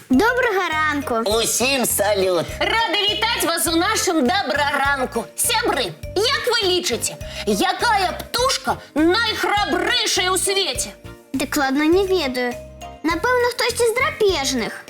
Доброго ранку. Усім салют! Рада вітати вас у нашому доброранку. Сябри, як ви лічите, якая птушка найхрабрейшая у світі? Докладно не ведаю. Напевно, хтось із драпежних.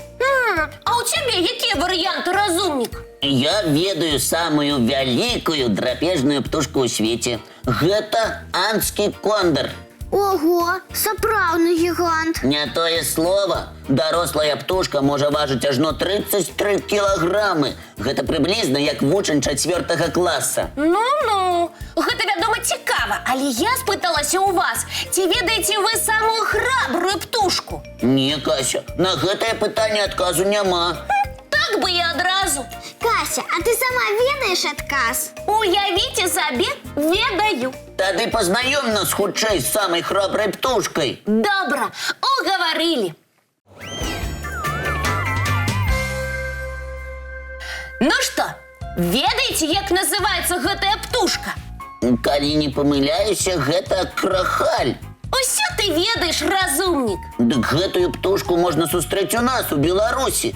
А у тебе які варіанти, розумник? Я ведаю самую вялікую драпежную птушку ў свеце. Гэта андскі кондор. Ого, сапраўдны гігант. Не тое слово. Дарослая птушка можа важыць ажно 33 кілаграмы. Гэта прыблізна як вучань 4 класа. Ну-ну, гэта, вядома, цікава, але я спыталася у вас, ці ведаеце вы самую храбрую птушку? Не, Кася, на гэтае пытанне адказу няма. Так бы і адразу. Кася, а ты сама ведаеш адказ? Уявіце сабе, ведаю. Тады пазнаём нас хутчэй з самай храбрай птушкай. Добра, угаварылі. Ну што, ведаеце, як называецца гэтая птушка? Калі не памыляюся, гэта крахаль. Усё ты ведаеш, разумнік. Дык гэтую птушку можна сустрэць у нас, у Беларусі.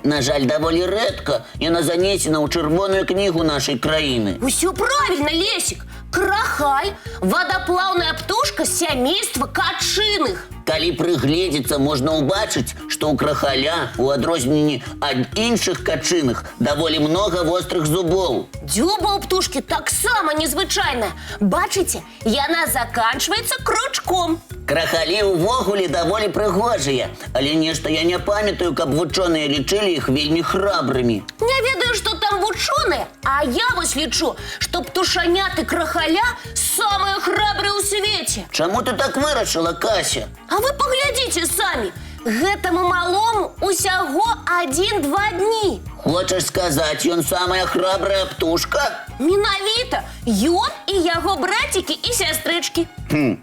На жаль, даволі рэдка. Яна занесена ў чырвоную кнігу нашай краіны. Усё правильно, Лесик. Крахаль – водоплавная птушка сямейства качыных. Калі прыгледзецца, можна ўбачыць, што ў крахаля, у адрозненні ад іншых качыных, даволі многа вострых зубоў. Дзюба у птушкі таксама незвычайная. Бачыце, яна заканчваецца крючком. Крахалі ўвогуле даволі прыгожыя, але нешта я не памятаю, каб вучоныя лічылі іх вельмі храбрымі. Не ведаю, што там вучоныя, а я вось лічу, што птушаняты крахаля самыя храбрыя ў свеце. Чаму ты так вырашыла, Кася? А вы паглядзіце самі. Гэтаму малому усяго 1-2 дні. Хочаш сказаць, ён самая храбрая птушка? Менавіта, ён і яго брацікі і сястрычкі.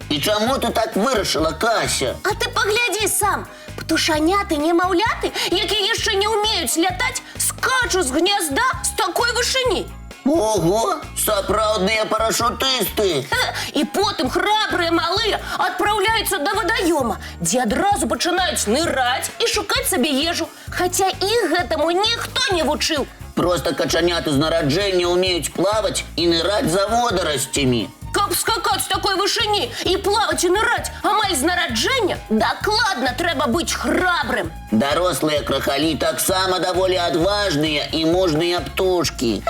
І чаму ты так вырашыла, Кася? А ты паглядзі сам. Птушаняты-немаўляты, якія яшчэ не ўмеюць лятаць, скачуць з гнязда з такой вышыні. Ого, сапраўдныя парашутысты. І потым храбрыя малыя адпраўляюцца да вадаёма, дзе адразу пачынаюць ныраць і шукаць сабе ежу. Хаця іх гэтаму ніхто не вучыў. Проста качаняты з нараджэння ўмеюць плаваць і ныраць за водарасцямі. Каб скакаць з такой вышыні і плаваць і ныраць амаль з нараджэння, дакладна трэба быць храбрым. Дарослыя крахалі таксама даволі адважныя і мужныя птушкі.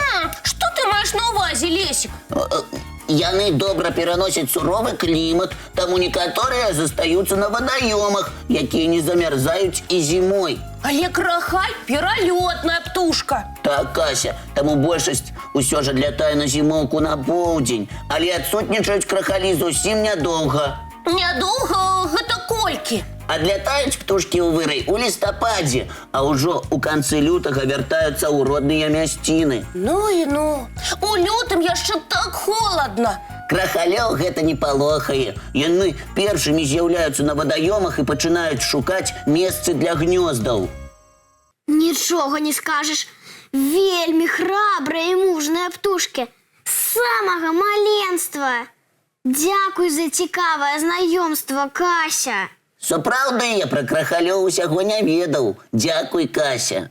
Што ты маеш на ўвазе, Лесик? Яны добра пераносяць суровы клімат, таму некаторыя застаюцца на вадаёмах, якія не замярзаюць і зімой. Але крахаль пералётная птушка. Так, Кася, таму большасць усё ж адлятае на зімоўку на поўдзень, але адсутнічаюць крахалі зусім нядоўга. Нядоўга гэта колькі? Адлятаюць птушкі ў вырай у лістападзе, а ўжо ў канцы лютага вяртаюцца ў родныя мясціны. Ну і ну. У лютым яшчэ так холадна. Крахалёў гэта не палохае. Яны першымі з'яўляюцца на вадаёмах і пачынаюць шукаць месцы для гнёздаў. Нічога не скажаш. Вельмі храбрыя і мужныя птушкі. З самага маленства. Дзякуй за цікавае знаёмства, Кася. Сапраўды, я пра крахалёў усяго не ведаў. Дзякуй, Кася.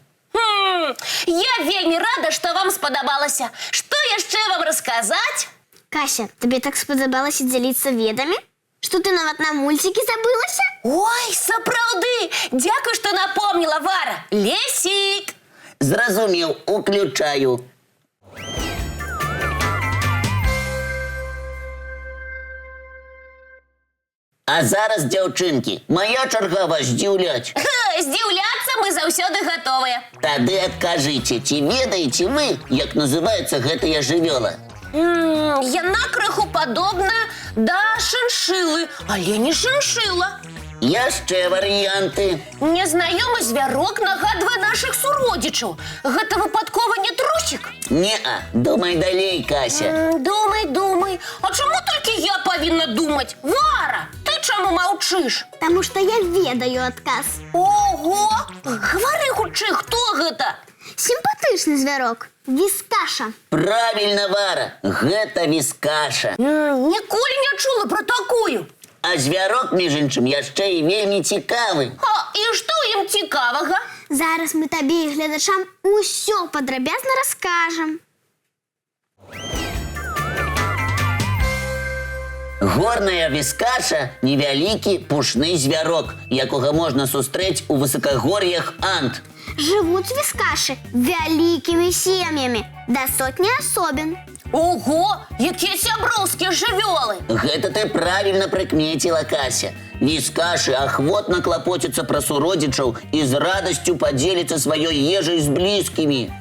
Я вельмі рада, што вам спадабалася. Што яшчэ вам расказаць? Кася, табе так спадабалася дзяліцца ведамі? Што ты нават на мульцікі забылася? Ой, сапраўды! Дзякуй, што напомніла, Вара. Лесик! Зразумеў, уключаю. А зараз, дзяўчынкі, мая чарга вас здзіўляць. Здзіўляцца мы заўсёды гатовыя. Тады адкажыце, ці ведаеце вы, як называецца гэтая жывёла? Яна крыху падобная да шыншылы, але не шыншыла. Яшчэ варыянты. Незнаёмы звярок нагадвае нашых суродзічаў. Гэта выпадкова не трусік? Не-а, думай далей, Кася. Думай. А чаму толькі я павінна думаць? Вара, ты чаму маўчыш? Таму што я ведаю адказ. Ого! Гавары хутчэй, хто гэта? Сімпатычны звярок. Віскаша. Правільна, Вара, гэта віскаша. Ніколі не чула пра такую. А звярок, між іншым, яшчэ і вельмі цікавы. А і што ім цікавага? Зараз ми табе і гледачам усё падрабязна раскажам. Горная віскаша – невялікі пушны звярок, якога можна сустрэць у высакагор'ях Анд. Жывуць віскашы вялікімі сем'ямі, да сотні асобін. Ого, якія сяброўскія жывёлы! Гэта ты правільна прыкмеціла, Кася. Віскашы ахвотна клапоцяцца пра суродзічаў і з радасцю падзеліцца сваёй ежай з блізкімі.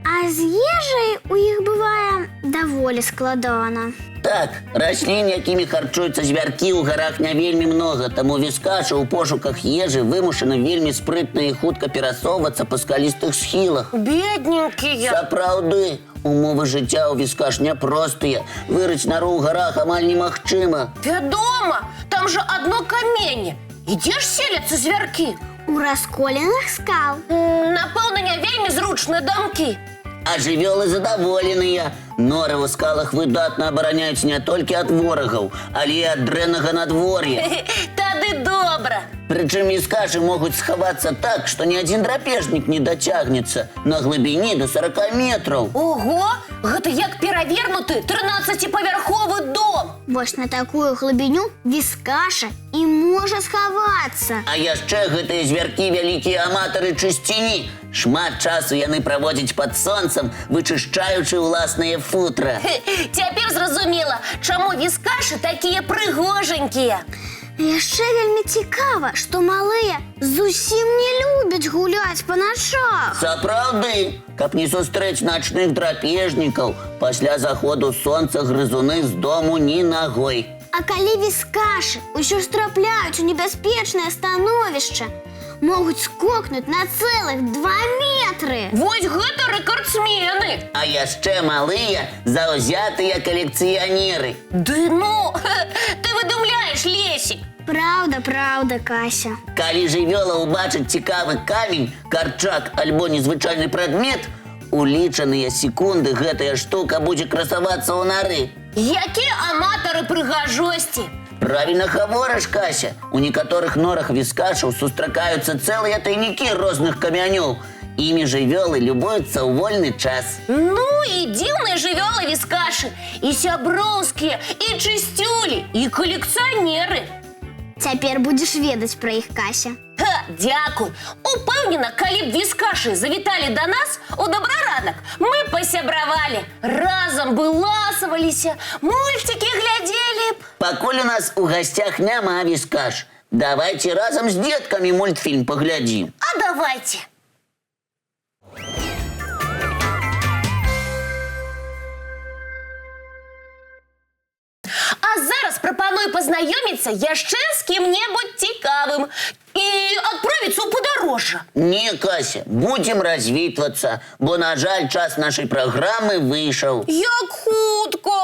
А з ежай у іх бывае даволі складана. Так, раслін, якімі харчуюцца звяркі ў гарах не вельмі многа, таму віскаша ў пошуках ежы вымушана вельмі спрытна і хутка перасоўвацца па скалістых схілах. Бедненькія! Сапраўды, умовы жыцця ў віскаш няпростыя. Вырыць нору ў гарах амаль немагчыма. Вядома, там же одно каменне. І дзе ж селяцца звяркі? У расколеных скал. Напэўна, не вельмі зручныя дамкі. А жывёлы задаволеныя. Норы ў скалах выдатна абараняюць не толькі ад ворагаў, але і ад дрэннага надвор'я. Тады добра. Прычым віскашы могуць схавацца так, што ні адзін драпежнік не дацягнецца на глыбіні до 40 метраў. Ого, гэта як перавернуты 13-павярховы дом. Вось на такую глыбіню віскаша і можа схавацца. А яшчэ гэтыя звяркі вялікія аматары чысціні. Шмат часу яны праводзяць пад сонцам, вычышчаючы ўласнае футра. Цяпер зразумела, чаму віскашы такія прыгожанькія. Яшчэ вельмі цікава, што малыя зусім не любяць гуляць па начах. Сапраўды, каб не сустрэць начных драпежнікаў, пасля заходу сонца грызуны з дому ні нагой. А калі віскашы ўсё ж трапляюць у небяспечнае становішча, могуць скокнуць на цэлых 2 метры. Вось гэта рэкордсмены. А яшчэ малыя заўзятыя калекцыянеры. Ды ну, ты выдумляеш, Лесік. Праўда, Кася. Калі жывёла ўбачыць цікавы камень, карчак альбо незвычайны прадмет, у лічаныя секунды гэтая штука будзе красавацца ў нары. Якія аматары прыгажосці. Правильно гаворыш, Кася. У некаторых норах віскашаў сустракаюцца цэлыя тайнікі розных камянёў. Імі жывёлы любуюцца ў вольны час. Ну і дзіўныя жывёлы віскашы, і сяброўскія, і чысцюлі, і калекцыянеры. Цяпер будзеш ведаць пра іх, Кася. Ха, дзякуй. Упэўнена, калі б віскашы завіталі да нас у добраранак, мы пасябравалі, разам бы ласаваліся, мульцікі глядзелі б. Пакуль у нас у гасцях няма віскаш, давайте разам з дзеткамі мультфільм паглядзім. А давайте. А зараз прапаную пазнаёміцца яшчэ з кім-небудзь цікавым і адправіцца ў падарожжа. Не, Кася, будем развітвацца, бо, на жаль, час нашай праграмы выйшаў. Як хутка!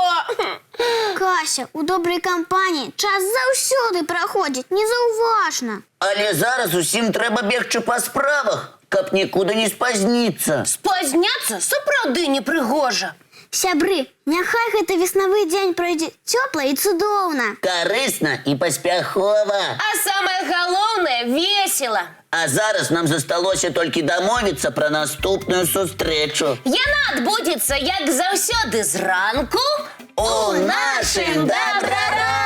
Кася, у добрай кампаніі час заўсёды праходзіць незаўважна. Але зараз усім трэба бегчы па справах, каб нікуды не спазніцца. Спазняцца сапраўды непрыгожа. Сябры, няхай гэты веснавы дзень пройдзе цёпла і цудоўна. Карысна і паспяхова. А самае галоўнае весела. А зараз нам засталося толькі дамовіцца пра наступную сустрэчу. Яна адбудзецца, як заўсёды, зранку У нашым добраранку!